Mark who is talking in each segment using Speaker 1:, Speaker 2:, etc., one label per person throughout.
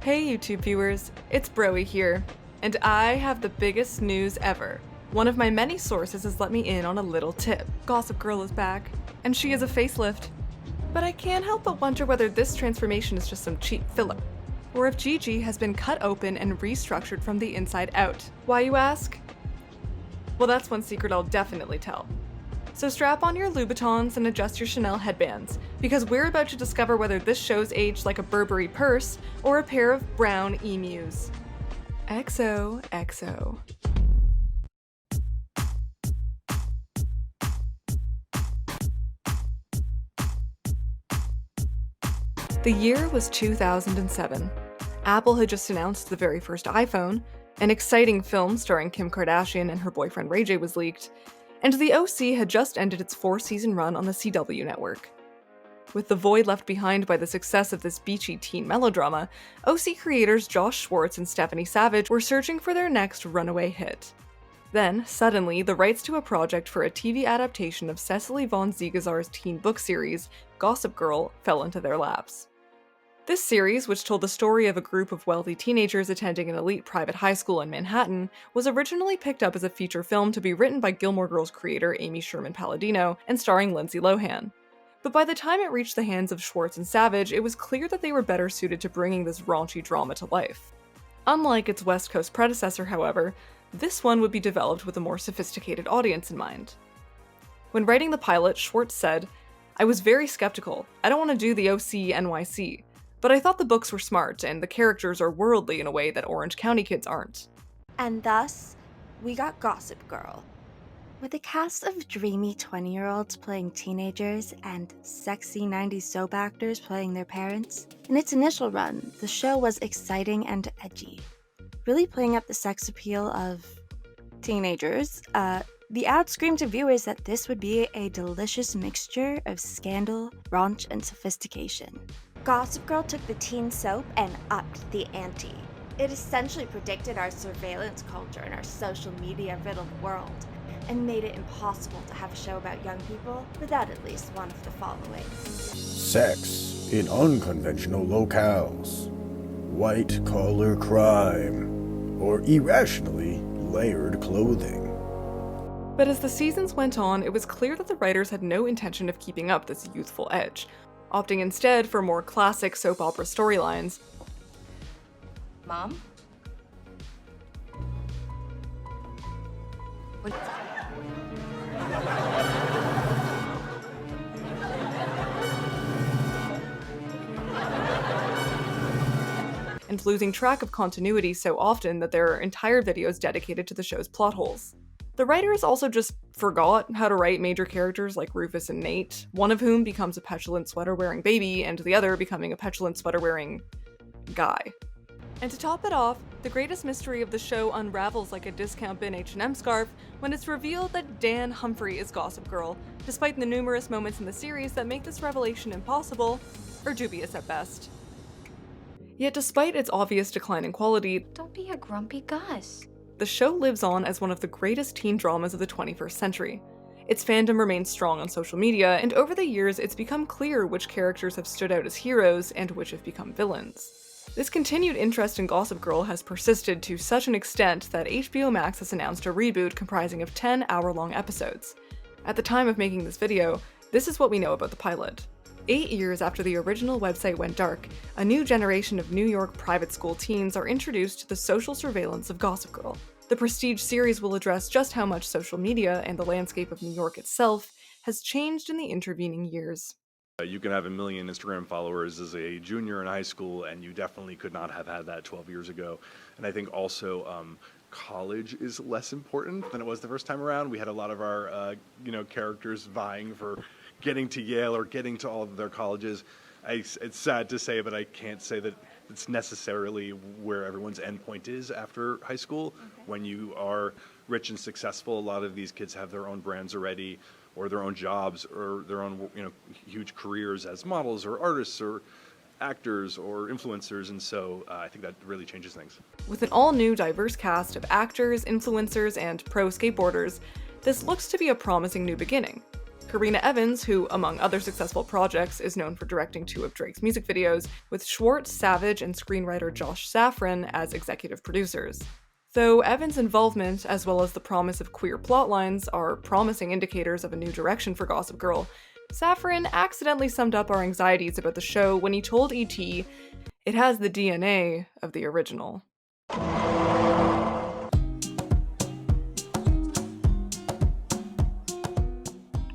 Speaker 1: Hey YouTube viewers, it's Broey here, and I have the biggest news ever. One of my many sources has let me in on a little tip. Gossip Girl is back, and she is a facelift. But I can't help but wonder whether this transformation is just some cheap filler, or if Gigi has been cut open and restructured from the inside out. Why, you ask? Well, that's one secret I'll definitely tell. So strap on your Louboutins and adjust your Chanel headbands, because we're about to discover whether this show's aged like a Burberry purse or a pair of brown emus. XOXO. The year was 2007. Apple had just announced the very first iPhone, an exciting film starring Kim Kardashian and her boyfriend Ray J was leaked, and The OC had just ended its 4-season run on the CW network. With the void left behind by the success of this beachy teen melodrama, OC creators Josh Schwartz and Stephanie Savage were searching for their next runaway hit. Then, suddenly, the rights to a project for a TV adaptation of Cecily von Ziegezar's teen book series, Gossip Girl, fell into their laps. This series, which told the story of a group of wealthy teenagers attending an elite private high school in Manhattan, was originally picked up as a feature film to be written by Gilmore Girls creator Amy Sherman Palladino and starring Lindsay Lohan. But by the time it reached the hands of Schwartz and Savage, it was clear that they were better suited to bringing this raunchy drama to life. Unlike its West Coast predecessor, however, this one would be developed with a more sophisticated audience in mind. When writing the pilot, Schwartz said, "I was very skeptical. I don't want to do the OC NYC. But I thought the books were smart, and the characters are worldly in a way that Orange County kids aren't."
Speaker 2: And thus, we got Gossip Girl. With a cast of dreamy 20-year-olds playing teenagers and sexy 90s soap actors playing their parents. In its initial run, the show was exciting and edgy, really playing up the sex appeal of teenagers. The ad screamed to viewers that this would be a delicious mixture of scandal, raunch, and sophistication. Gossip Girl took the teen soap and upped the ante. It essentially predicted our surveillance culture and our social media-riddled world, and made it impossible to have a show about young people without at least one of the following.
Speaker 3: Sex in unconventional locales, white-collar crime, or irrationally layered clothing.
Speaker 1: But as the seasons went on, it was clear that the writers had no intention of keeping up this youthful edge, opting instead for more classic soap opera storylines.
Speaker 2: Mom?
Speaker 1: And losing track of continuity so often that there are entire videos dedicated to the show's plot holes. The writers also just forgot how to write major characters like Rufus and Nate, one of whom becomes a petulant sweater-wearing baby, and the other becoming a petulant sweater-wearing guy. And to top it off, the greatest mystery of the show unravels like a discount bin H&M scarf when it's revealed that Humphrey is Gossip Girl, despite the numerous moments in the series that make this revelation impossible, or dubious at best. Yet despite its obvious decline in quality,
Speaker 4: Don't be a grumpy Gus.
Speaker 1: the show lives on as one of the greatest teen dramas of the 21st century. Its fandom remains strong on social media, and over the years it's become clear which characters have stood out as heroes and which have become villains. This continued interest in Gossip Girl has persisted to such an extent that HBO Max has announced a reboot comprising of 10 hour-long episodes. At the time of making this video, this is what we know about the pilot. 8 years after the original website went dark, a new generation of New York private school teens are introduced to the social surveillance of Gossip Girl. The prestige series will address just how much social media and the landscape of New York itself has changed in the intervening years.
Speaker 5: You can have 1 million Instagram followers as a junior in high school, and you definitely could not have had that 12 years ago. And I think also college is less important than it was the first time around. We had a lot of our characters vying for getting to Yale or getting to all of their colleges. It's sad to say, but I can't say that it's necessarily where everyone's endpoint is after high school. Okay. When you are rich and successful, a lot of these kids have their own brands already, or their own jobs, or their own huge careers as models or artists or actors or influencers, and so I think that really changes things.
Speaker 1: With an all-new diverse cast of actors, influencers, and pro skateboarders, this looks to be a promising new beginning. Karina Evans, who, among other successful projects, is known for directing 2 of Drake's music videos, with Schwartz, Savage, and screenwriter Josh Safran as executive producers. Though Evans' involvement, as well as the promise of queer plotlines, are promising indicators of a new direction for Gossip Girl, Safran accidentally summed up our anxieties about the show when he told ET, "It has the DNA of the original."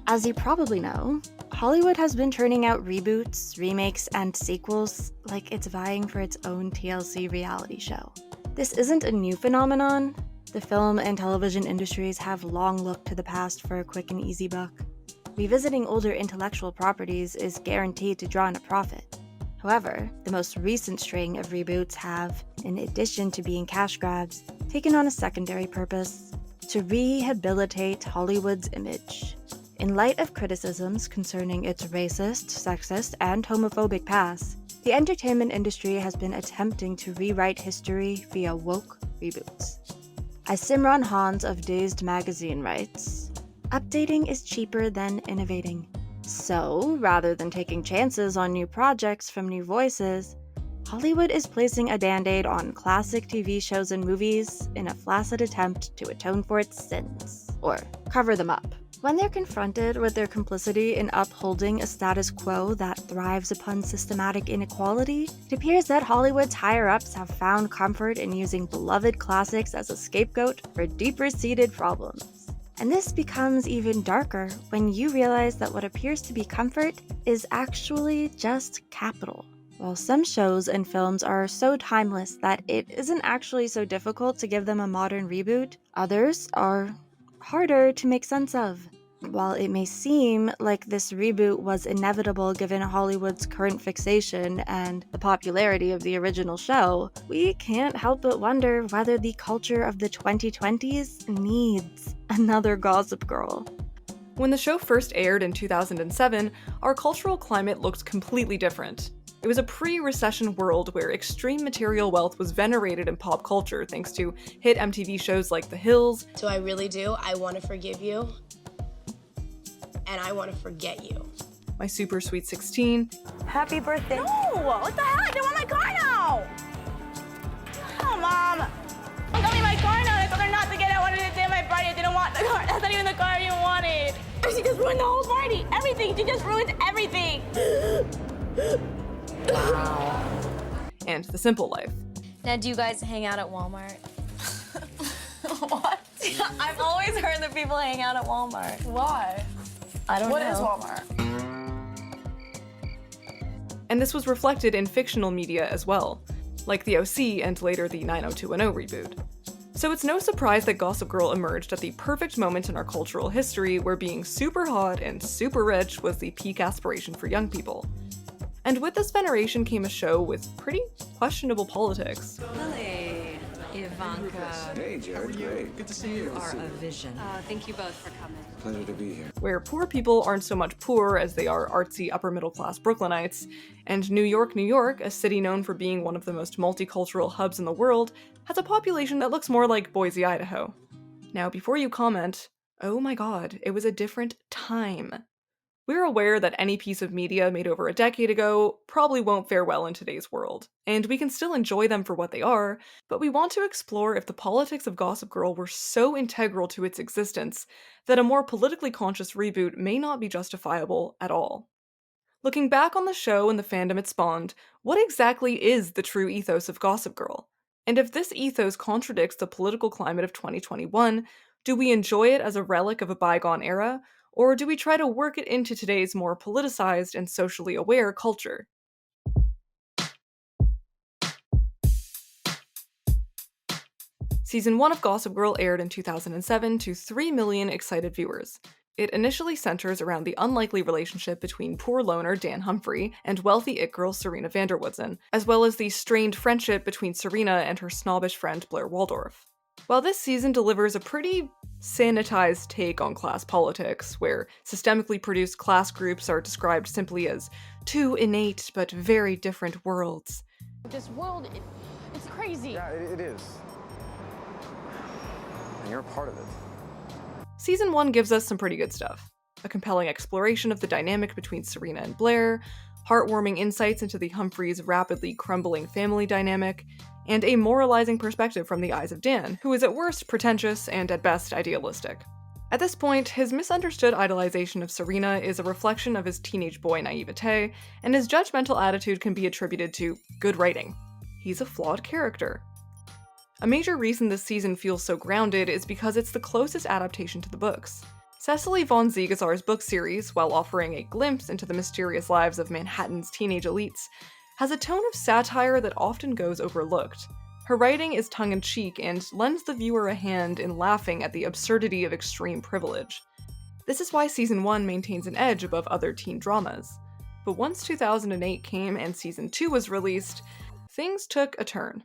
Speaker 2: As you probably know, Hollywood has been turning out reboots, remakes, and sequels like it's vying for its own TLC reality show. This isn't a new phenomenon. The film and television industries have long looked to the past for a quick and easy buck. Revisiting older intellectual properties is guaranteed to draw in a profit. However, the most recent string of reboots have, in addition to being cash grabs, taken on a secondary purpose: to rehabilitate Hollywood's image. In light of criticisms concerning its racist, sexist, and homophobic past, the entertainment industry has been attempting to rewrite history via woke reboots. As Simran Hans of Dazed magazine writes, "Updating is cheaper than innovating. So, rather than taking chances on new projects from new voices, Hollywood is placing a band-aid on classic TV shows and movies in a flaccid attempt to atone for its sins, or cover them up." When they're confronted with their complicity in upholding a status quo that thrives upon systematic inequality, it appears that Hollywood's higher-ups have found comfort in using beloved classics as a scapegoat for deeper-seated problems. And this becomes even darker when you realize that what appears to be comfort is actually just capital. While some shows and films are so timeless that it isn't actually so difficult to give them a modern reboot, others are harder to make sense of. While it may seem like this reboot was inevitable given Hollywood's current fixation and the popularity of the original show, we can't help but wonder whether the culture of the 2020s needs another Gossip Girl.
Speaker 1: When the show first aired in 2007, our cultural climate looked completely different. It was a pre-recession world where extreme material wealth was venerated in pop culture thanks to hit MTV shows like The Hills.
Speaker 6: So I really do. I want to forgive you. And I want to forget you.
Speaker 1: My Super Sweet 16.
Speaker 7: Happy birthday.
Speaker 8: No! What the hell? I don't want my car now! Oh, Mom! Tell me my car now. I told her not to get it. I wanted to stay at my party. I didn't want the car. That's not even the car you wanted. She just ruined the whole party. Everything. She just ruined everything.
Speaker 1: Wow. And The Simple Life.
Speaker 4: Now, do you guys hang out at Walmart?
Speaker 8: What?
Speaker 4: I've always heard that people hang out at Walmart.
Speaker 8: Why?
Speaker 4: I don't know.
Speaker 8: What is Walmart?
Speaker 1: And this was reflected in fictional media as well, like The OC and later the 90210 reboot. So it's no surprise that Gossip Girl emerged at the perfect moment in our cultural history where being super hot and super rich was the peak aspiration for young people. And with this veneration came a show with pretty questionable politics.
Speaker 9: Lily, Ivanka.
Speaker 10: Hey, Jared. Great. Good to see you.
Speaker 9: You are a vision.
Speaker 4: Thank you both for coming.
Speaker 10: Pleasure to be here.
Speaker 1: Where poor people aren't so much poor as they are artsy upper-middle-class Brooklynites, and New York, New York, a city known for being one of the most multicultural hubs in the world, has a population that looks more like Boise, Idaho. Now, before you comment, oh my god, it was a different time. We're aware that any piece of media made over a decade ago probably won't fare well in today's world, and we can still enjoy them for what they are, but we want to explore if the politics of Gossip Girl were so integral to its existence that a more politically conscious reboot may not be justifiable at all. Looking back on the show and the fandom it spawned, what exactly is the true ethos of Gossip Girl? And if this ethos contradicts the political climate of 2021, do we enjoy it as a relic of a bygone era, or do we try to work it into today's more politicized and socially aware culture? Season 1 of Gossip Girl aired in 2007 to 3 million excited viewers. It initially centers around the unlikely relationship between poor loner Dan Humphrey and wealthy it girl Serena Vanderwoodson, as well as the strained friendship between Serena and her snobbish friend Blair Waldorf. While this season delivers a pretty sanitized take on class politics, where systemically produced class groups are described simply as two innate but very different worlds.
Speaker 8: This world, it's crazy.
Speaker 10: Yeah, it is. And you're a part of it.
Speaker 1: Season 1 gives us some pretty good stuff. a compelling exploration of the dynamic between Serena and Blair, heartwarming insights into the Humphreys' rapidly crumbling family dynamic, and a moralizing perspective from the eyes of Dan, who is at worst pretentious and at best idealistic. At this point, his misunderstood idolization of Serena is a reflection of his teenage boy naivete, and his judgmental attitude can be attributed to good writing. He's a flawed character. A major reason this season feels so grounded is because it's the closest adaptation to the books. Cecily von Ziegezar's book series, while offering a glimpse into the mysterious lives of Manhattan's teenage elites, has a tone of satire that often goes overlooked. Her writing is tongue-in-cheek and lends the viewer a hand in laughing at the absurdity of extreme privilege. This is why Season 1 maintains an edge above other teen dramas. But once 2008 came and Season 2 was released, things took a turn.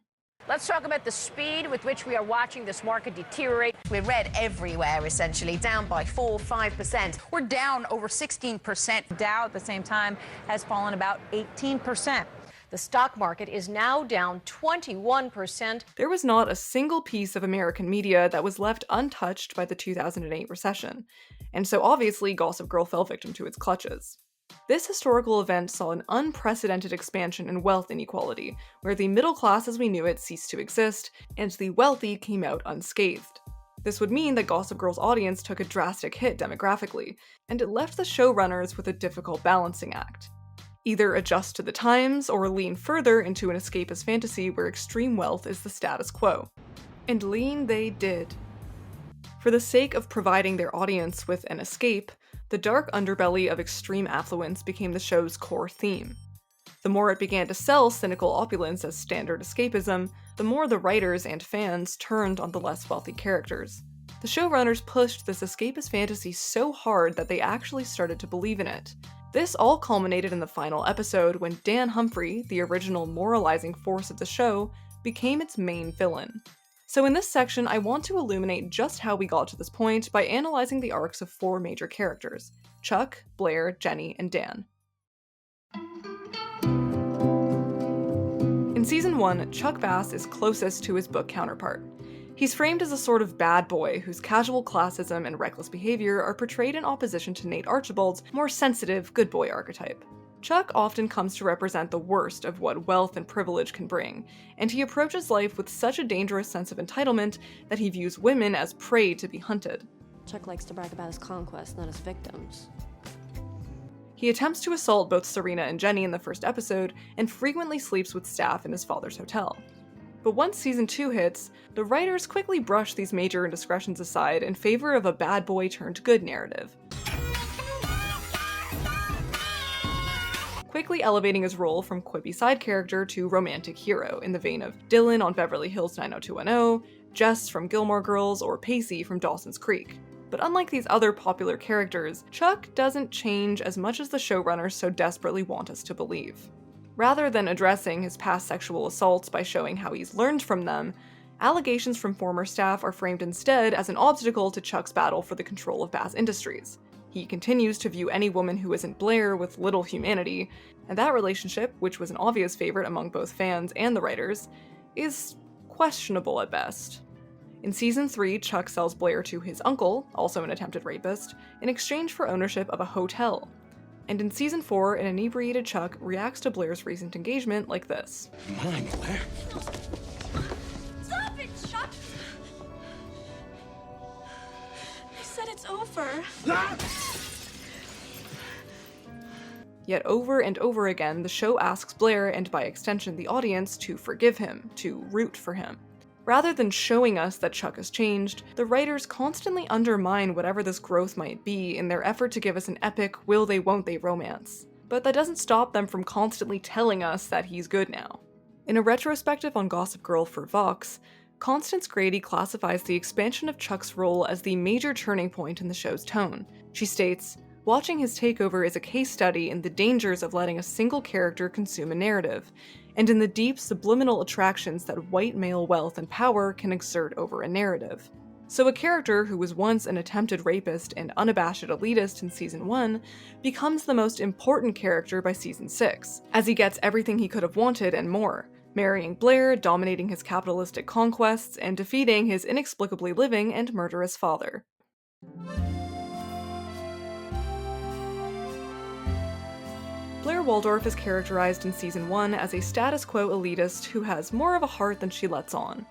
Speaker 7: Let's talk about the speed with which we are watching this market deteriorate.
Speaker 11: We're red everywhere, essentially, down by 4-5%.
Speaker 12: We're down over 16%. Dow at the same time has fallen about 18%.
Speaker 7: The stock market is now down 21%.
Speaker 1: There was not a single piece of American media that was left untouched by the 2008 recession, and so obviously Gossip Girl fell victim to its clutches. This historical event saw an unprecedented expansion in wealth inequality, where the middle class as we knew it ceased to exist, and the wealthy came out unscathed. This would mean that Gossip Girl's audience took a drastic hit demographically, and it left the showrunners with a difficult balancing act. Either adjust to the times, or lean further into an escapist fantasy where extreme wealth is the status quo. And lean they did. For the sake of providing their audience with an escape, the dark underbelly of extreme affluence became the show's core theme. The more it began to sell cynical opulence as standard escapism, the more the writers and fans turned on the less wealthy characters. The showrunners pushed this escapist fantasy so hard that they actually started to believe in it. This all culminated in the final episode when Dan Humphrey, the original moralizing force of the show, became its main villain. So in this section, I want to illuminate just how we got to this point by analyzing the arcs of 4 major characters: Chuck, Blair, Jenny, and Dan. In Season 1, Chuck Bass is closest to his book counterpart. He's framed as a sort of bad boy whose casual classism and reckless behavior are portrayed in opposition to Nate Archibald's more sensitive, good boy archetype. Chuck often comes to represent the worst of what wealth and privilege can bring, and he approaches life with such a dangerous sense of entitlement that he views women as prey to be hunted.
Speaker 4: Chuck likes to brag about his conquests, not his victims.
Speaker 1: He attempts to assault both Serena and Jenny in the first episode, and frequently sleeps with staff in his father's hotel. But once Season 2 hits, the writers quickly brush these major indiscretions aside in favor of a bad boy turned good narrative, quickly elevating his role from quippy side character to romantic hero in the vein of Dylan on Beverly Hills 90210, Jess from Gilmore Girls, or Pacey from Dawson's Creek. But unlike these other popular characters, Chuck doesn't change as much as the showrunners so desperately want us to believe. Rather than addressing his past sexual assaults by showing how he's learned from them, allegations from former staff are framed instead as an obstacle to Chuck's battle for the control of Bass Industries. He continues to view any woman who isn't Blair with little humanity, and that relationship, which was an obvious favorite among both fans and the writers, is questionable at best. In Season 3, Chuck sells Blair to his uncle, also an attempted rapist, in exchange for ownership of a hotel. And in Season 4, an inebriated Chuck reacts to Blair's recent engagement like this.
Speaker 10: Come on, Blair.
Speaker 8: Stop it, Chuck! I said it's over.
Speaker 1: Yet over and over again, the show asks Blair, and by extension the audience, to forgive him, to root for him. Rather than showing us that Chuck has changed, the writers constantly undermine whatever this growth might be in their effort to give us an epic will-they-won't-they romance. But that doesn't stop them from constantly telling us that he's good now. In a retrospective on Gossip Girl for Vox, Constance Grady classifies the expansion of Chuck's role as the major turning point in the show's tone. She states, "Watching his takeover is a case study in the dangers of letting a single character consume a narrative, and in the deep subliminal attractions that white male wealth and power can exert over a narrative." So a character who was once an attempted rapist and unabashed elitist in Season 1 becomes the most important character by Season 6, as he gets everything he could have wanted and more, marrying Blair, dominating his capitalistic conquests, and defeating his inexplicably living and murderous father. Blair Waldorf is characterized in Season 1 as a status quo elitist who has more of a heart than she lets on.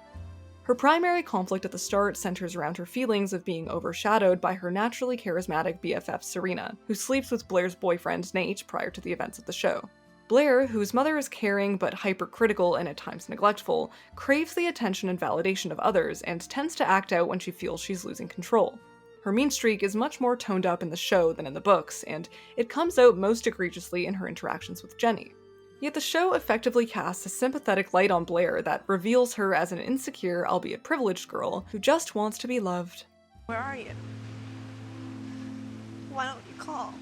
Speaker 1: Her primary conflict at the start centers around her feelings of being overshadowed by her naturally charismatic BFF Serena, who sleeps with Blair's boyfriend Nate prior to the events of the show. Blair, whose mother is caring but hypercritical and at times neglectful, craves the attention and validation of others and tends to act out when she feels she's losing control. Her mean streak is much more toned up in the show than in the books, and it comes out most egregiously in her interactions with Jenny. Yet the show effectively casts a sympathetic light on Blair that reveals her as an insecure, albeit privileged girl who just wants to be loved.
Speaker 8: Where are you? Why don't you call?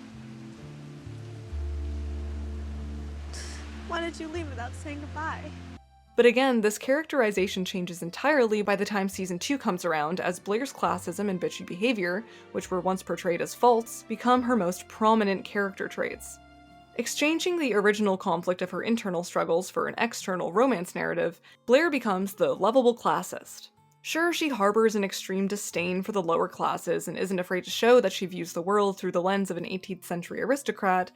Speaker 8: Why did you leave without saying goodbye?
Speaker 1: But again, this characterization changes entirely by the time Season 2 comes around, as Blair's classism and bitchy behavior, which were once portrayed as faults, become her most prominent character traits. Exchanging the original conflict of her internal struggles for an external romance narrative, Blair becomes the lovable classist. Sure, she harbors an extreme disdain for the lower classes and isn't afraid to show that she views the world through the lens of an 18th century aristocrat,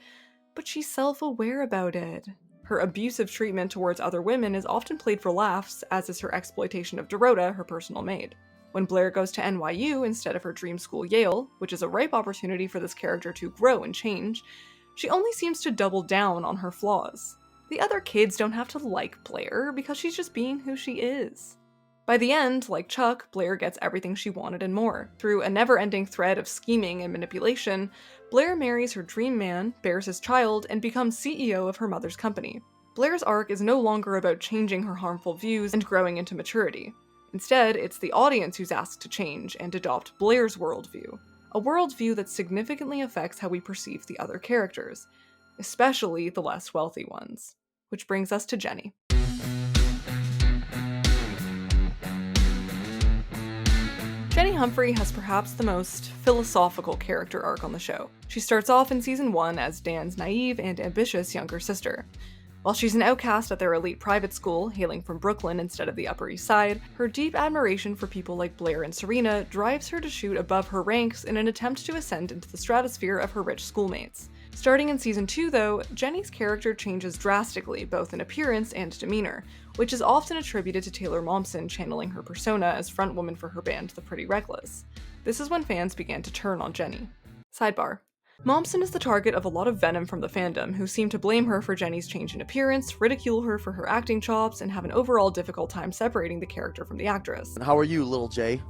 Speaker 1: but she's self-aware about it. Her abusive treatment towards other women is often played for laughs, as is her exploitation of Dorota, her personal maid. When Blair goes to NYU instead of her dream school Yale, which is a ripe opportunity for this character to grow and change, she only seems to double down on her flaws. The other kids don't have to like Blair because she's just being who she is. By the end, like Chuck, Blair gets everything she wanted and more. Through a never-ending thread of scheming and manipulation, Blair marries her dream man, bears his child, and becomes CEO of her mother's company. Blair's arc is no longer about changing her harmful views and growing into maturity. Instead, it's the audience who's asked to change and adopt Blair's worldview. A worldview that significantly affects how we perceive the other characters, especially the less wealthy ones. Which brings us to Jenny. Jenny Humphrey has perhaps the most philosophical character arc on the show. She starts off in Season 1 as Dan's naive and ambitious younger sister. While she's an outcast at their elite private school, hailing from Brooklyn instead of the Upper East Side, her deep admiration for people like Blair and Serena drives her to shoot above her ranks in an attempt to ascend into the stratosphere of her rich schoolmates. Starting in Season 2, though, Jenny's character changes drastically, both in appearance and demeanor, which is often attributed to Taylor Momsen channeling her persona as frontwoman for her band The Pretty Reckless. This is when fans began to turn on Jenny. Sidebar. Momsen is the target of a lot of venom from the fandom, who seem to blame her for Jenny's change in appearance, ridicule her for her acting chops, and have an overall difficult time separating the character from the actress.
Speaker 13: How are you, little J?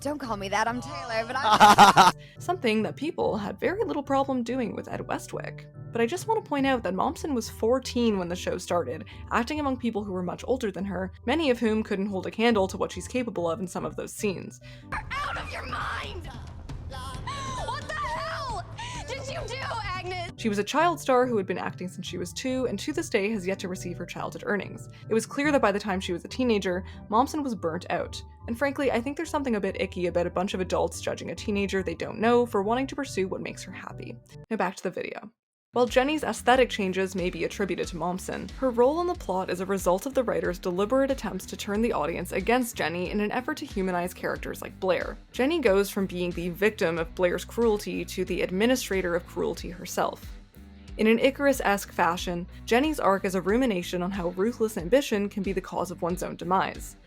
Speaker 14: Don't call me that, I'm Taylor, but I'm...
Speaker 1: Something that people had very little problem doing with Ed Westwick. But I just want to point out that Momsen was 14 when the show started, acting among people who were much older than her, many of whom couldn't hold a candle to what she's capable of in some of those scenes.
Speaker 14: You're out of your mind! What the hell did you do, Agnes?
Speaker 1: She was a child star who had been acting since she was 2, and to this day has yet to receive her childhood earnings. It was clear that by the time she was a teenager, Momsen was burnt out. And frankly, I think there's something a bit icky about a bunch of adults judging a teenager they don't know for wanting to pursue what makes her happy. Now back to the video. While Jenny's aesthetic changes may be attributed to Momsen, her role in the plot is a result of the writer's deliberate attempts to turn the audience against Jenny in an effort to humanize characters like Blair. Jenny goes from being the victim of Blair's cruelty to the administrator of cruelty herself. In an Icarus-esque fashion, Jenny's arc is a rumination on how ruthless ambition can be the cause of one's own demise.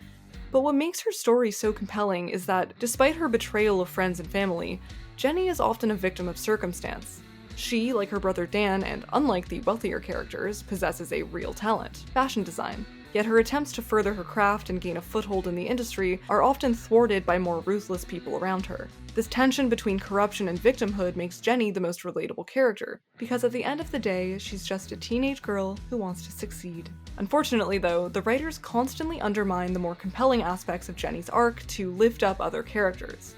Speaker 1: But what makes her story so compelling is that, despite her betrayal of friends and family, Jenny is often a victim of circumstance. She, like her brother Dan, and unlike the wealthier characters, possesses a real talent, fashion design. Yet her attempts to further her craft and gain a foothold in the industry are often thwarted by more ruthless people around her. This tension between corruption and victimhood makes Jenny the most relatable character, because at the end of the day, she's just a teenage girl who wants to succeed. Unfortunately though, the writers constantly undermine the more compelling aspects of Jenny's arc to lift up other characters.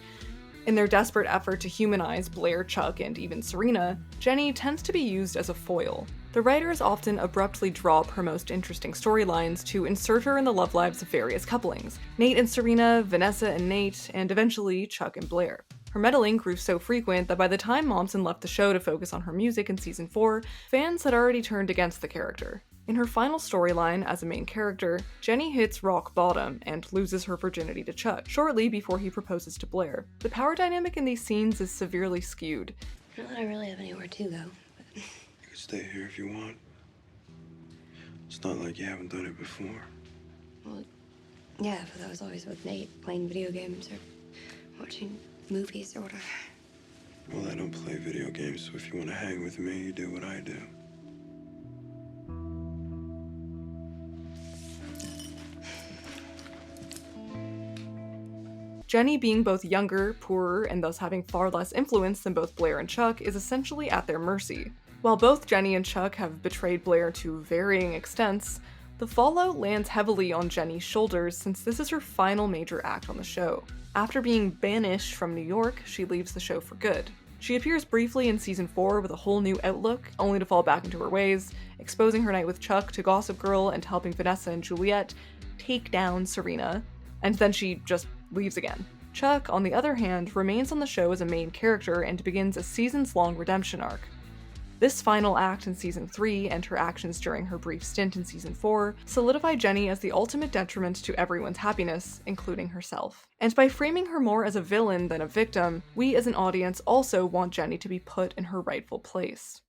Speaker 1: In their desperate effort to humanize Blair, Chuck, and even Serena, Jenny tends to be used as a foil. The writers often abruptly drop her most interesting storylines to insert her in the love lives of various couplings, Nate and Serena, Vanessa and Nate, and eventually Chuck and Blair. Her meddling grew so frequent that by the time Momsen left the show to focus on her music in Season 4, fans had already turned against the character. In her final storyline as a main character, Jenny hits rock bottom and loses her virginity to Chuck, shortly before he proposes to Blair. The power dynamic in these scenes is severely skewed.
Speaker 4: Not that I really have anywhere to go.
Speaker 10: could stay here if you want. It's not like you haven't done it before.
Speaker 13: Well, yeah, but that was always with Nate, playing video games or watching movies or whatever.
Speaker 10: Well, I don't play video games, so if you want to hang with me, you do what I do.
Speaker 1: Jenny, being both younger, poorer, and thus having far less influence than both Blair and Chuck, is essentially at their mercy. While both Jenny and Chuck have betrayed Blair to varying extents, the fallout lands heavily on Jenny's shoulders since this is her final major act on the show. After being banished from New York, she leaves the show for good. She appears briefly in season 4 with a whole new outlook, only to fall back into her ways, exposing her night with Chuck to Gossip Girl and helping Vanessa and Juliet take down Serena, and then she just leaves again. Chuck, on the other hand, remains on the show as a main character and begins a seasons-long redemption arc. This final act in season 3 and her actions during her brief stint in season 4 solidify Jenny as the ultimate detriment to everyone's happiness, including herself. And by framing her more as a villain than a victim, we as an audience also want Jenny to be put in her rightful place.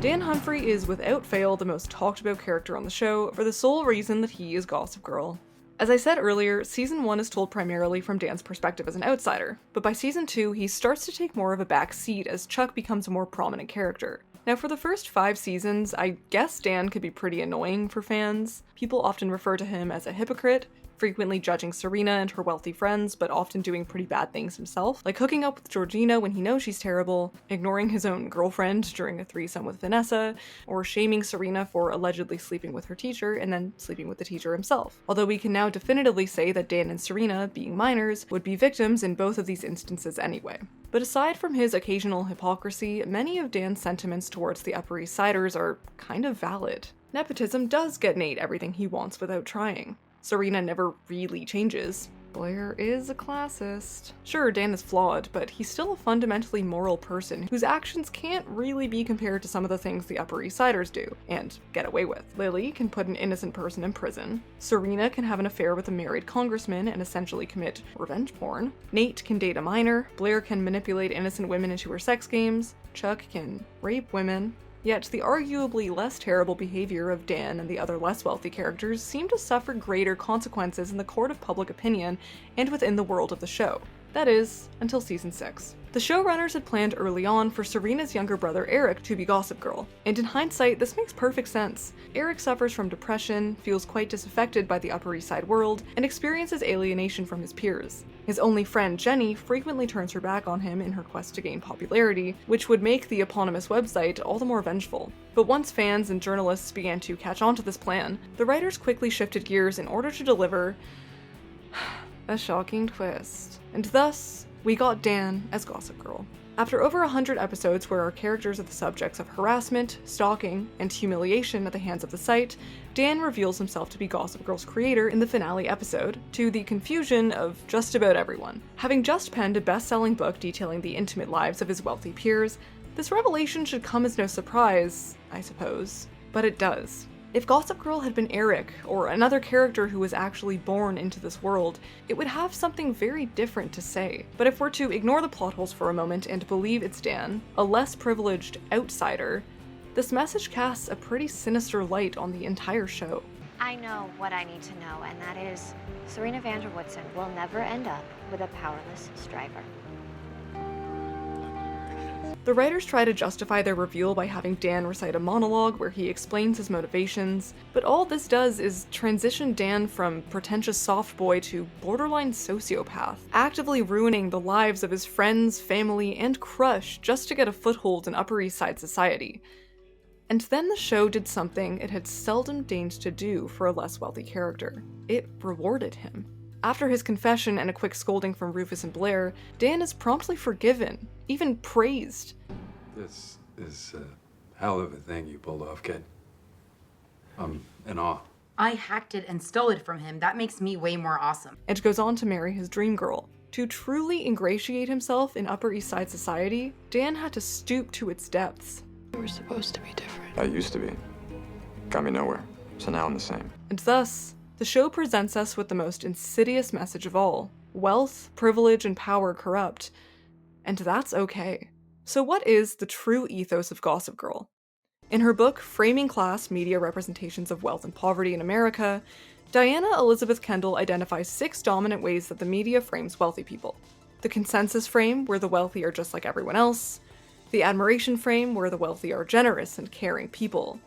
Speaker 1: Dan Humphrey is without fail the most talked about character on the show for the sole reason that he is Gossip Girl. As I said earlier, season 1 is told primarily from Dan's perspective as an outsider, but by season 2 he starts to take more of a back seat as Chuck becomes a more prominent character. Now for the first 5 seasons, I guess Dan could be pretty annoying for fans. People often refer to him as a hypocrite, frequently judging Serena and her wealthy friends, but often doing pretty bad things himself, like hooking up with Georgina when he knows she's terrible, ignoring his own girlfriend during a threesome with Vanessa, or shaming Serena for allegedly sleeping with her teacher and then sleeping with the teacher himself. Although we can now definitively say that Dan and Serena, being minors, would be victims in both of these instances anyway. But aside from his occasional hypocrisy, many of Dan's sentiments towards the Upper East Siders are kind of valid. Nepotism does get Nate everything he wants without trying. Serena never really changes. Blair is a classist. Sure, Dan is flawed, but he's still a fundamentally moral person whose actions can't really be compared to some of the things the Upper East Siders do, and get away with. Lily can put an innocent person in prison. Serena can have an affair with a married congressman and essentially commit revenge porn. Nate can date a minor. Blair can manipulate innocent women into her sex games. Chuck can rape women. Yet the arguably less terrible behavior of Dan and the other less wealthy characters seem to suffer greater consequences in the court of public opinion and within the world of the show. That is, until season 6. The showrunners had planned early on for Serena's younger brother Eric to be Gossip Girl, and in hindsight this makes perfect sense. Eric suffers from depression, feels quite disaffected by the Upper East Side world, and experiences alienation from his peers. His only friend, Jenny, frequently turns her back on him in her quest to gain popularity, which would make the eponymous website all the more vengeful. But once fans and journalists began to catch on to this plan, the writers quickly shifted gears in order to deliver a shocking twist. And thus, we got Dan as Gossip Girl. After over 100 episodes where our characters are the subjects of harassment, stalking, and humiliation at the hands of the site, Dan reveals himself to be Gossip Girl's creator in the finale episode, to the confusion of just about everyone. Having just penned a best-selling book detailing the intimate lives of his wealthy peers, this revelation should come as no surprise, I suppose. But it does. If Gossip Girl had been Eric, or another character who was actually born into this world, it would have something very different to say. But if we're to ignore the plot holes for a moment and believe it's Dan, a less privileged outsider, this message casts a pretty sinister light on the entire show.
Speaker 15: I know what I need to know, and that is Serena Vanderwoodson will never end up with a powerless striver.
Speaker 1: The writers try to justify their reveal by having Dan recite a monologue where he explains his motivations, but all this does is transition Dan from pretentious soft boy to borderline sociopath, actively ruining the lives of his friends, family, and crush just to get a foothold in Upper East Side society. And then the show did something it had seldom deigned to do for a less wealthy character. It rewarded him. After his confession and a quick scolding from Rufus and Blair, Dan is promptly forgiven, even praised.
Speaker 10: This is a hell of a thing you pulled off, kid. I'm in awe.
Speaker 16: I hacked it and stole it from him. That makes me way more awesome.
Speaker 1: And goes on to marry his dream girl. To truly ingratiate himself in Upper East Side society, Dan had to stoop to its depths.
Speaker 10: We're supposed to be different. I used to be. Got me nowhere. So now I'm the same.
Speaker 1: And thus, the show presents us with the most insidious message of all. Wealth, privilege, and power corrupt, And that's okay. So what is the true ethos of Gossip Girl? In her book, Framing Class, Media Representations of Wealth and Poverty in America, Diana Elizabeth Kendall identifies 6 dominant ways that the media frames wealthy people. The consensus frame, where the wealthy are just like everyone else. The admiration frame, where the wealthy are generous and caring people.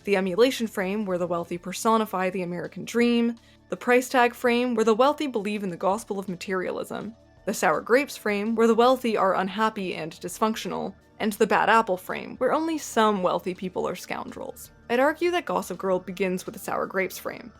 Speaker 1: The emulation frame, where the wealthy personify the American dream. The price tag frame, where the wealthy believe in the gospel of materialism. The sour grapes frame, where the wealthy are unhappy and dysfunctional. And the bad apple frame, where only some wealthy people are scoundrels. I'd argue that Gossip Girl begins with the sour grapes frame.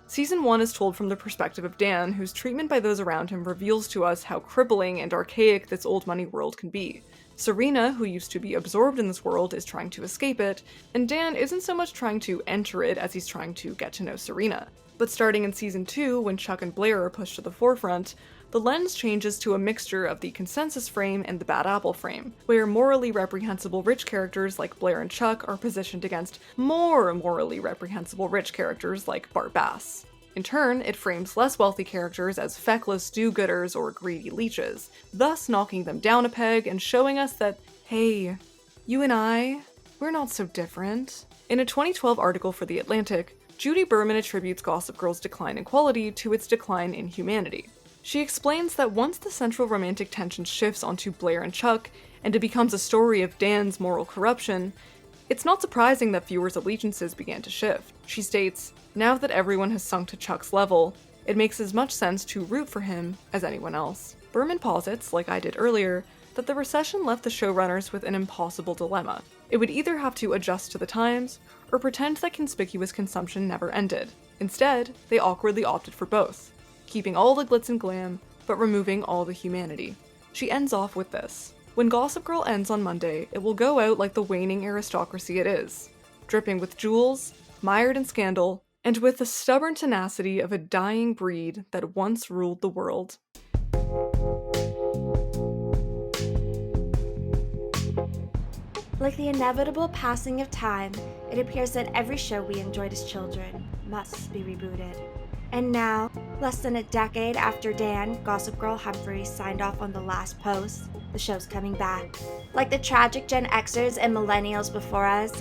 Speaker 1: Season 1 is told from the perspective of Dan, whose treatment by those around him reveals to us how crippling and archaic this old money world can be. Serena, who used to be absorbed in this world, is trying to escape it, and Dan isn't so much trying to enter it as he's trying to get to know Serena. But starting in Season 2, when Chuck and Blair are pushed to the forefront, the lens changes to a mixture of the consensus frame and the bad apple frame, where morally reprehensible rich characters like Blair and Chuck are positioned against more morally reprehensible rich characters like bAbez. In turn, it frames less wealthy characters as feckless do-gooders or greedy leeches, thus knocking them down a peg and showing us that, hey, you and I, we're not so different. In a 2012 article for The Atlantic, Judy Berman attributes Gossip Girl's decline in quality to its decline in humanity. She explains that once the central romantic tension shifts onto Blair and Chuck, and it becomes a story of Dan's moral corruption, it's not surprising that viewers' allegiances began to shift. She states, "Now that everyone has sunk to Chuck's level, it makes as much sense to root for him as anyone else." Berman posits, like I did earlier, that the recession left the showrunners with an impossible dilemma. It would either have to adjust to the times, or pretend that conspicuous consumption never ended. Instead, they awkwardly opted for both, keeping all the glitz and glam, but removing all the humanity. She ends off with this: "When Gossip Girl ends on Monday, it will go out like the waning aristocracy it is, dripping with jewels, mired in scandal, and with the stubborn tenacity of a dying breed that once ruled the world."
Speaker 2: Like the inevitable passing of time, it appears that every show we enjoyed as children must be rebooted. And now, less than a decade after Dan, Gossip Girl Humphrey signed off on the last post, the show's coming back. Like the tragic Gen Xers and millennials before us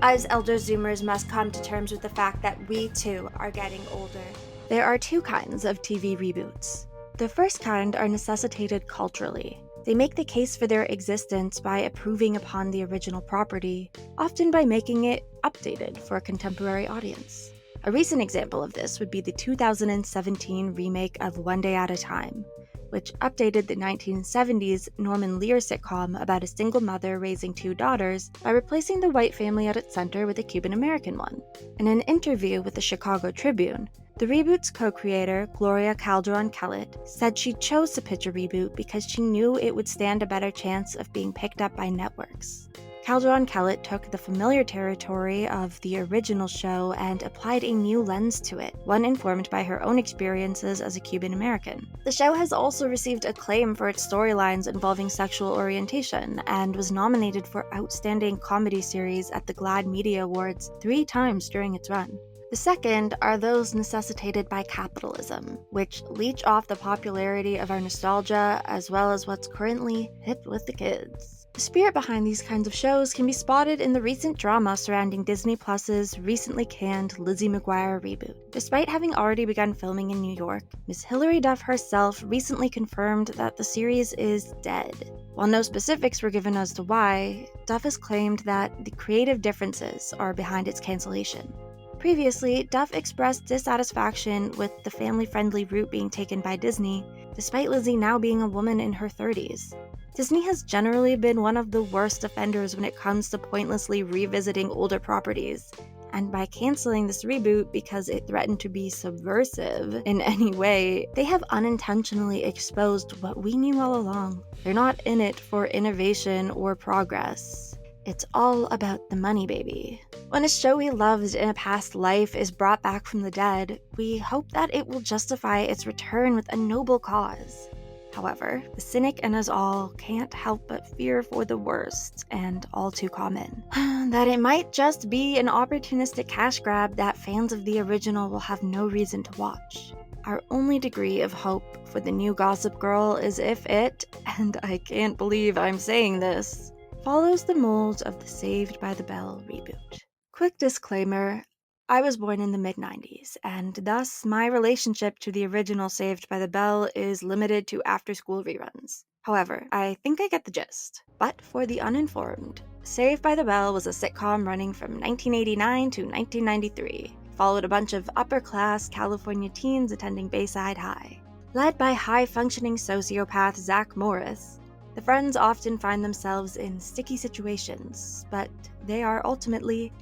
Speaker 2: elder Zoomers must come to terms with the fact that we too are getting older. There are 2 kinds of TV reboots. The first kind are necessitated culturally. They make the case for their existence by improving upon the original property, often by making it updated for a contemporary audience. A recent example of this would be the 2017 remake of One Day at a Time, which updated the 1970s Norman Lear sitcom about a single mother raising 2 daughters by replacing the white family at its center with a Cuban-American one. In an interview with the Chicago Tribune, the reboot's co-creator, Gloria Calderon-Kellett, said she chose to pitch a reboot because she knew it would stand a better chance of being picked up by networks. Calderon-Kellett took the familiar territory of the original show and applied a new lens to it, one informed by her own experiences as a Cuban American. The show has also received acclaim for its storylines involving sexual orientation, and was nominated for Outstanding Comedy Series at the GLAAD Media Awards 3 times during its run. The second are those necessitated by capitalism, which leech off the popularity of our nostalgia as well as what's currently hip with the kids. The spirit behind these kinds of shows can be spotted in the recent drama surrounding Disney Plus's recently canned Lizzie McGuire reboot. Despite having already begun filming in New York, Miss Hilary Duff herself recently confirmed that the series is dead. While no specifics were given as to why, Duff has claimed that the creative differences are behind its cancellation. Previously, Duff expressed dissatisfaction with the family-friendly route being taken by Disney, despite Lizzie now being a woman in her 30s. Disney has generally been one of the worst offenders when it comes to pointlessly revisiting older properties, and by canceling this reboot because it threatened to be subversive in any way, they have unintentionally exposed what we knew all along. They're not in it for innovation or progress. It's all about the money, baby. When a show we loved in a past life is brought back from the dead, we hope that it will justify its return with a noble cause. However, the cynic in us all can't help but fear for the worst, and all too common. That it might just be an opportunistic cash grab that fans of the original will have no reason to watch. Our only degree of hope for the new Gossip Girl is if it, and I can't believe I'm saying this, follows the mold of the Saved by the Bell reboot. Quick disclaimer, I was born in the mid-90s, and thus my relationship to the original Saved by the Bell is limited to after-school reruns. However, I think I get the gist. But for the uninformed, Saved by the Bell was a sitcom running from 1989 to 1993. Followed a bunch of upper-class California teens attending Bayside High. Led by high-functioning sociopath Zach Morris, the friends often find themselves in sticky situations, but they are ultimately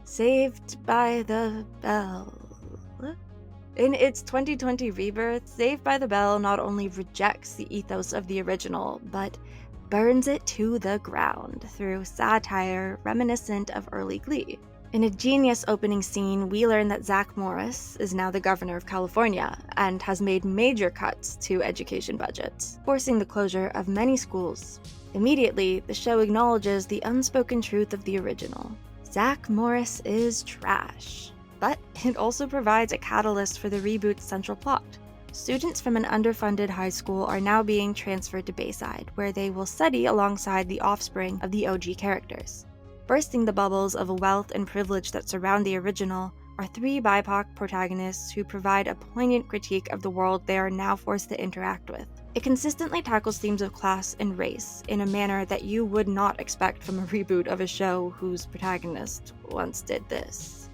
Speaker 2: saved by the bell. In its 2020 rebirth, Saved by the Bell not only rejects the ethos of the original, but burns it to the ground through satire reminiscent of early Glee. In a genius opening scene, we learn that Zach Morris is now the governor of California and has made major cuts to education budgets, forcing the closure of many schools. Immediately, the show acknowledges the unspoken truth of the original. Zach Morris is trash. But it also provides a catalyst for the reboot's central plot. Students from an underfunded high school are now being transferred to Bayside, where they will study alongside the offspring of the OG characters. Bursting the bubbles of wealth and privilege that surround the original are three BIPOC protagonists who provide a poignant critique of the world they are now forced to interact with. It consistently tackles themes of class and race in a manner that you would not expect from a reboot of a show whose protagonist once did this.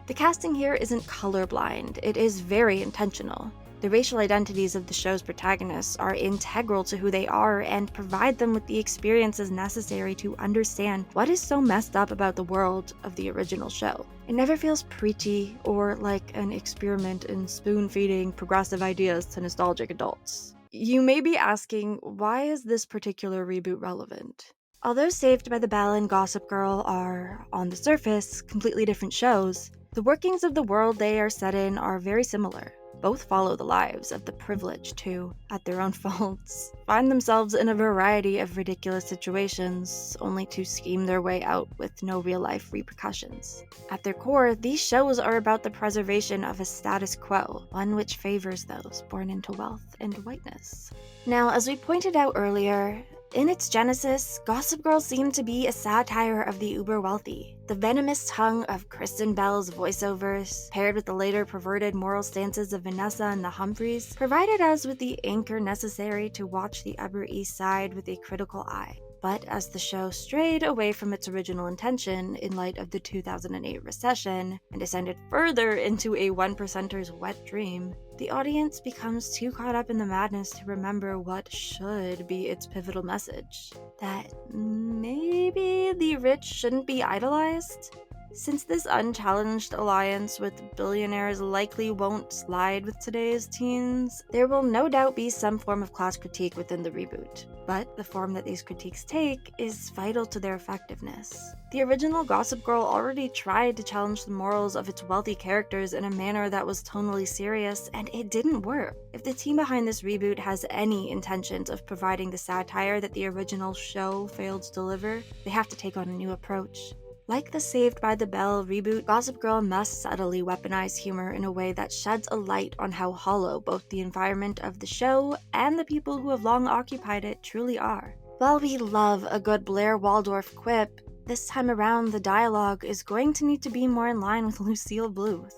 Speaker 2: The casting here isn't colorblind, it is very intentional. The racial identities of the show's protagonists are integral to who they are and provide them with the experiences necessary to understand what is so messed up about the world of the original show. It never feels preachy or like an experiment in spoon-feeding progressive ideas to nostalgic adults. You may be asking, why is this particular reboot relevant? Although Saved by the Bell and Gossip Girl are, on the surface, completely different shows, the workings of the world they are set in are very similar. Both follow the lives of the privileged who, at their own faults, find themselves in a variety of ridiculous situations, only to scheme their way out with no real-life repercussions. At their core, these shows are about the preservation of a status quo, one which favors those born into wealth and whiteness. Now, as we pointed out earlier, in its genesis, Gossip Girl seemed to be a satire of the uber-wealthy. The venomous tongue of Kristen Bell's voiceovers, paired with the later perverted moral stances of Vanessa and the Humphreys, provided us with the anchor necessary to watch the Upper East Side with a critical eye. But as the show strayed away from its original intention in light of the 2008 recession and descended further into a one-percenter's wet dream, the audience becomes too caught up in the madness to remember what should be its pivotal message. That maybe the rich shouldn't be idolized? Since this unchallenged alliance with billionaires likely won't slide with today's teens, there will no doubt be some form of class critique within the reboot. But the form that these critiques take is vital to their effectiveness. The original Gossip Girl already tried to challenge the morals of its wealthy characters in a manner that was tonally serious, and it didn't work. If the team behind this reboot has any intentions of providing the satire that the original show failed to deliver, they have to take on a new approach. Like the Saved by the Bell reboot, Gossip Girl must subtly weaponize humor in a way that sheds a light on how hollow both the environment of the show and the people who have long occupied it truly are. While we love a good Blair Waldorf quip, this time around the dialogue is going to need to be more in line with Lucille Bluth.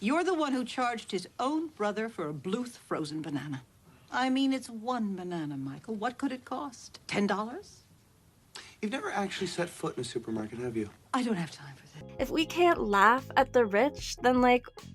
Speaker 17: You're the one who charged his own brother for a Bluth frozen banana. I mean, it's one banana, Michael. What could it cost? $10?
Speaker 18: You've never actually set foot in a supermarket, have you?
Speaker 17: I don't have time for that.
Speaker 2: If we can't laugh at the rich, then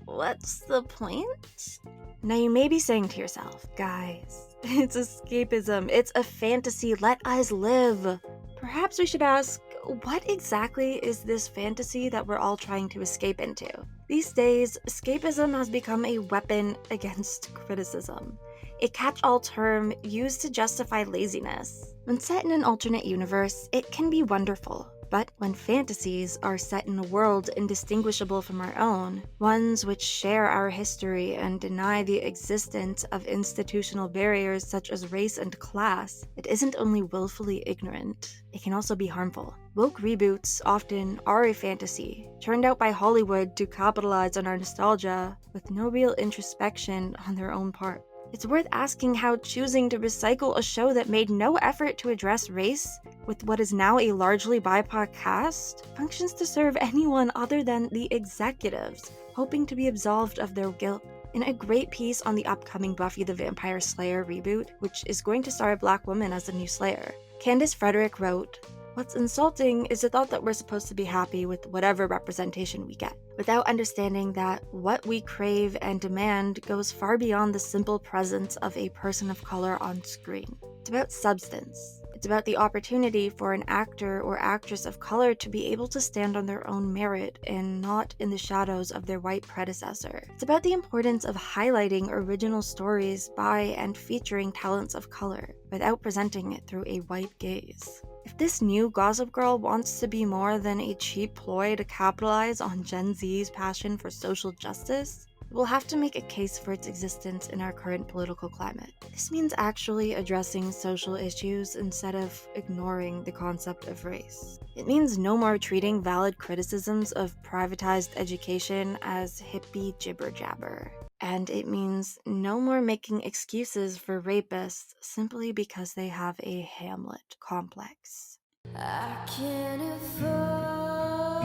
Speaker 2: what's the point? Now you may be saying to yourself, guys, it's escapism, it's a fantasy, let us live. Perhaps we should ask, what exactly is this fantasy that we're all trying to escape into? These days, escapism has become a weapon against criticism. A catch-all term used to justify laziness. When set in an alternate universe, it can be wonderful. But when fantasies are set in a world indistinguishable from our own, ones which share our history and deny the existence of institutional barriers such as race and class, it isn't only willfully ignorant, it can also be harmful. Woke reboots often are a fantasy, turned out by Hollywood to capitalize on our nostalgia, with no real introspection on their own part. It's worth asking how choosing to recycle a show that made no effort to address race, with what is now a largely BIPOC cast, functions to serve anyone other than the executives, hoping to be absolved of their guilt. In a great piece on the upcoming Buffy the Vampire Slayer reboot, which is going to star a Black woman as the new Slayer, Candace Frederick wrote, "What's insulting is the thought that we're supposed to be happy with whatever representation we get, without understanding that what we crave and demand goes far beyond the simple presence of a person of color on screen. It's about substance. It's about the opportunity for an actor or actress of color to be able to stand on their own merit and not in the shadows of their white predecessor. It's about the importance of highlighting original stories by and featuring talents of color, without presenting it through a white gaze. If this new Gossip Girl wants to be more than a cheap ploy to capitalize on Gen Z's passion for social justice, it will have to make a case for its existence in our current political climate. This means actually addressing social issues instead of ignoring the concept of race. It means no more treating valid criticisms of privatized education as hippie jibber-jabber. And it means no more making excuses for rapists simply because they have a Hamlet complex.
Speaker 14: I can't afford.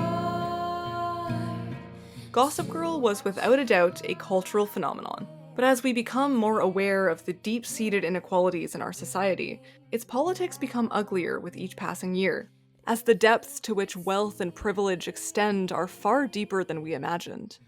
Speaker 1: Gossip Girl was without a doubt a cultural phenomenon. But as we become more aware of the deep-seated inequalities in our society, its politics become uglier with each passing year, as the depths to which wealth and privilege extend are far deeper than we imagined.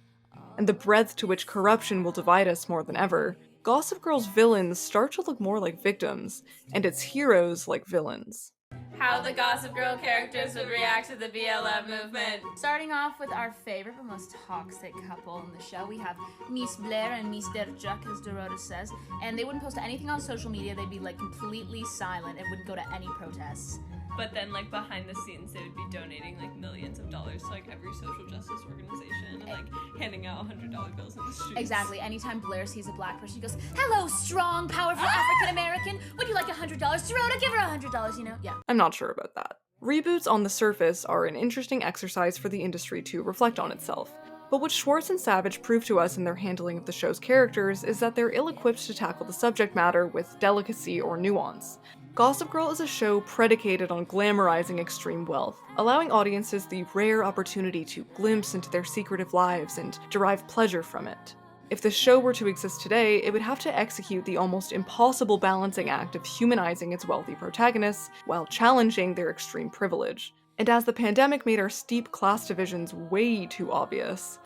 Speaker 1: And the breadth to which corruption will divide us more than ever, Gossip Girl's villains start to look more like victims, and its heroes like villains.
Speaker 8: How the Gossip Girl characters would react to the BLM movement.
Speaker 19: Starting off with our favorite but most toxic couple in the show, we have Miss Blair and Mr. Jack, as Dorota says, and they wouldn't post anything on social media. They'd be like completely silent and wouldn't go to any protests.
Speaker 20: But then, like, behind the scenes, they would be donating, like, millions of dollars to, like, every social justice organization and, like, handing out $100 bills in the streets.
Speaker 19: Exactly. Anytime Blair sees a black person, she goes, "Hello, strong, powerful African-American. Would you like $100? Dorota, give her $100, you know? Yeah.
Speaker 1: I'm not sure about that. Reboots on the surface are an interesting exercise for the industry to reflect on itself. But what Schwartz and Savage prove to us in their handling of the show's characters is that they're ill-equipped to tackle the subject matter with delicacy or nuance. Gossip Girl is a show predicated on glamorizing extreme wealth, allowing audiences the rare opportunity to glimpse into their secretive lives and derive pleasure from it. If the show were to exist today, it would have to execute the almost impossible balancing act of humanizing its wealthy protagonists while challenging their extreme privilege. And as the pandemic made our steep class divisions way too obvious,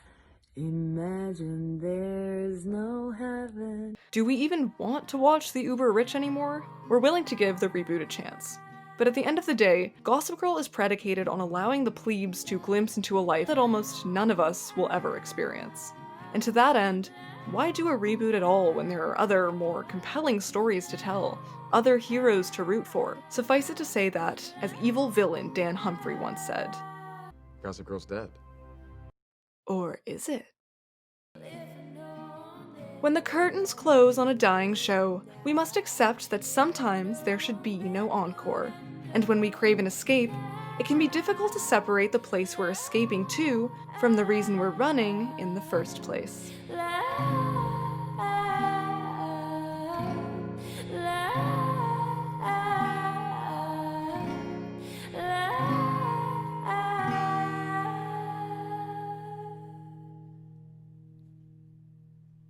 Speaker 1: imagine there's no heaven. Do we even want to watch the uber rich anymore? We're willing to give the reboot a chance. But at the end of the day, Gossip Girl is predicated on allowing the plebes to glimpse into a life that almost none of us will ever experience. And to that end, why do a reboot at all when there are other, more compelling stories to tell, other heroes to root for? Suffice it to say that, as evil villain Dan Humphrey once said,
Speaker 10: Gossip Girl's dead.
Speaker 1: Or is it? When the curtains close on a dying show, we must accept that sometimes there should be no encore. And when we crave an escape, it can be difficult to separate the place we're escaping to from the reason we're running in the first place.